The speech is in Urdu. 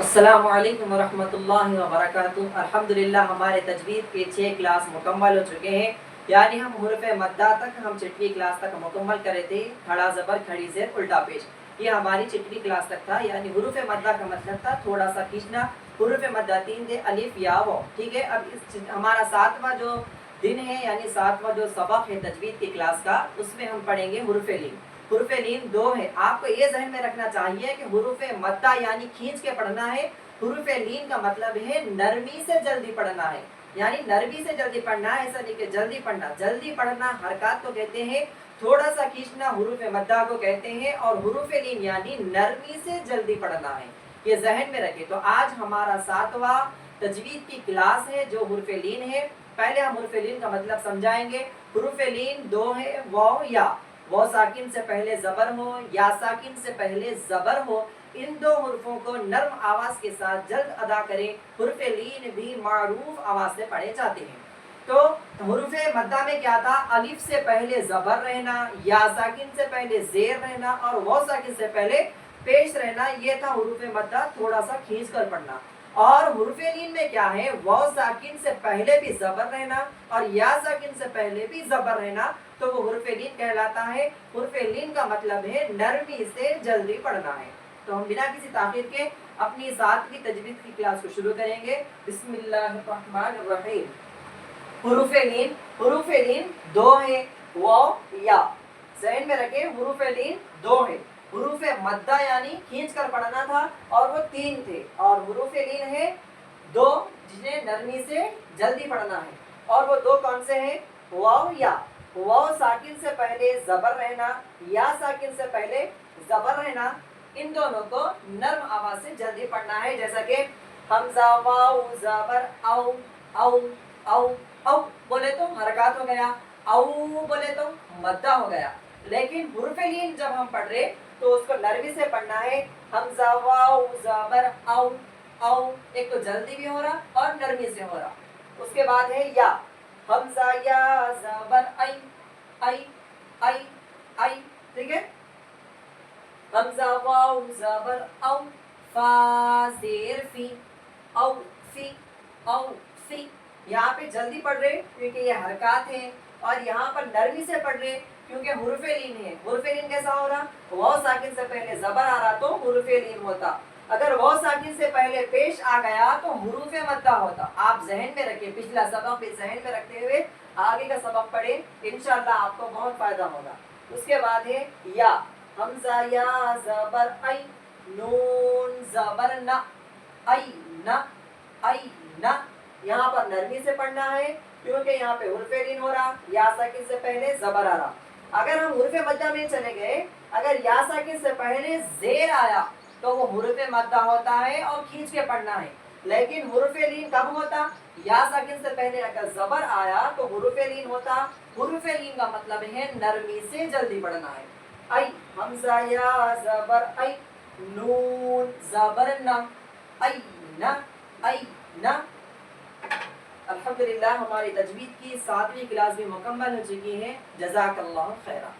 السلام علیکم ورحمۃ اللہ وبرکاتہ۔ الحمدللہ ہمارے تجوید کے 6 کلاس مکمل ہو چکے ہیں، یعنی ہم حروف مدہ تک ہم 6ویں کلاس تک مکمل کرے تھے۔ کھڑا زبر، کھڑی زیر، الٹا پیش، یہ ہماری 6ویں کلاس تک تھا۔ یعنی حروف مدہ کا مطلب تھا تھوڑا سا کھینچنا۔ حروف مدہ 3 تھے، الف یا واو، ٹھیک ہے۔ اب ہمارا 7واں جو دن ہے، یعنی 7واں جو سبق ہے تجوید کی کلاس کا، اس میں ہم پڑھیں گے حروف لین۔ حروف لین 2 ہے، آپ کو یہ ذہن میں رکھنا چاہیے کہ حروف مدہ یعنی کھینچ کے پڑھنا ہے، حروف لین کا مطلب ہے نرمی سے جلدی پڑھنا ہے، یعنی نرمی سے جلدی پڑھنا ہے، ایسا نہیں کہ جلدی پڑھنا۔ جلدی پڑھنا حرکات کو کہتے ہیں، تھوڑا سا کھینچنا حروف مدہ کو کہتے ہیں، اور حروف لین یعنی نرمی سے جلدی پڑھنا ہے، یہ ذہن میں رکھے۔ تو آج ہمارا 7واں تجوید کی کلاس ہے جو حروف لین ہے۔ پہلے ہم حروف لین کا مطلب سمجھائیں گے۔ حروف لین 2 ہے، واو یا، واو ساکن سے پہلے زبر ہو، یا ساکن سے پہلے زبر ہو، ان 2 حروفوں کو نرم آواز کے ساتھ جلد ادا کریں۔ حروف لین بھی معروف آواز سے پڑھے جاتے ہیں۔ تو حروف مدہ میں کیا تھا؟ الف سے پہلے زبر رہنا، یا ساکن سے پہلے زیر رہنا، اور واو ساکن سے پہلے پیش رہنا، یہ تھا حروف مدہ، تھوڑا سا کھینچ کر پڑھنا۔ اور حروف لین میں کیا ہے؟ واو ساکن سے پہلے بھی زبر رہنا اور یا ساکن سے پہلے بھی زبر رہنا، تو وہ حروف لین کہلاتا ہے۔ حروف لین کا مطلب ہے نرمی سے جلدی پڑھنا ہے۔ تو ہم بنا کسی تاخیر کے اپنی 7ویں تجوید کی کلاس کو شروع کریں گے۔ بسم اللہ الرحمن الرحیم۔ حروف لین، حروف لین 2 ہے، واو یا، ذہن میں رکھیں حروف لین 2 ہے۔ حروف مدہ یعنی کھینچ کر پڑھنا تھا، اور وہ 3 تھے، اور حروف لین ہے 2 جنہیں نرمی سے جلدی پڑھنا ہے۔ اور وہ 2 کون سے ہیں؟ واو یا، واو ساکن سے پہلے زبر رہنا، یا ساکن سے پہلے زبر رہنا، ان دونوں کو نرم آواز سے جلدی پڑھنا ہے، جیسا کہ حمزہ واو زبر او، او او او بولے تو حرکات ہو گیا، او بولے تو مدہ ہو گیا۔ لیکن حروف لین جب ہم پڑھ رہے تو اس کو نرمی سے پڑھنا ہے۔ حمزہ واو زبر او، او، ایک تو جلدی بھی ہو رہا اور نرمی سے ہو رہا۔ اس کے بعد ہے یا، حمزہ یا زبر ای، ای ای ای، ٹھیک ہے۔ حمزہ واو زبر او، فا زیر فی، او فی، او فی، یہاں پہ جلدی پڑھ رہے کیونکہ یہ حرکات ہیں، اور یہاں پر نرمی سے پڑھ رہے کیونکہ حروف لین ہے۔ حروف لین کیسا ہو رہا؟ واو ساکن سے پہلے زبر آ رہا تو حروف لین ہوتا، اگر واو ساکن سے پہلے پیش آ گیا تو حروف مدہ ہوتا۔ آپ ذہن میں رکھیں، پچھلا سبق بھی ذہن میں رکھتے ہوئے آگے کا سبق پڑھیں، انشاءاللہ آپ کو بہت فائدہ ہوگا۔ اس کے بعد ہے یا، حمزہ یا زبر ای، نون زبر نا، ای نا، ای نا، یہاں پر نرمی سے پڑھنا ہے کیونکہ یہاں پہ حرف لین ہو رہا، یا ساکن سے پہلے زبر آ رہا۔ اگر ہم حرف مدہ میں چلے گئے، اگر یا ساکن سے پہلے زیر آیا تو وہ حرف مدہ ہوتا ہے اور کھینچ کے پڑھنا ہے۔ لیکن حرف لین کب ہوتا؟ یا ساکن سے پہلے اگر زبر آیا تو حرف لین ہوتا۔ حرف لین کا مطلب ہے نرمی سے جلدی پڑھنا ہے۔ ای، حمزہ یا زبر ای، نون زبر نا، ای نا، ای نا۔ الحمدللہ ہماری تجوید کی 7ویں کلاس بھی مکمل ہو چکی ہے۔ جزاک اللہ خیرہ۔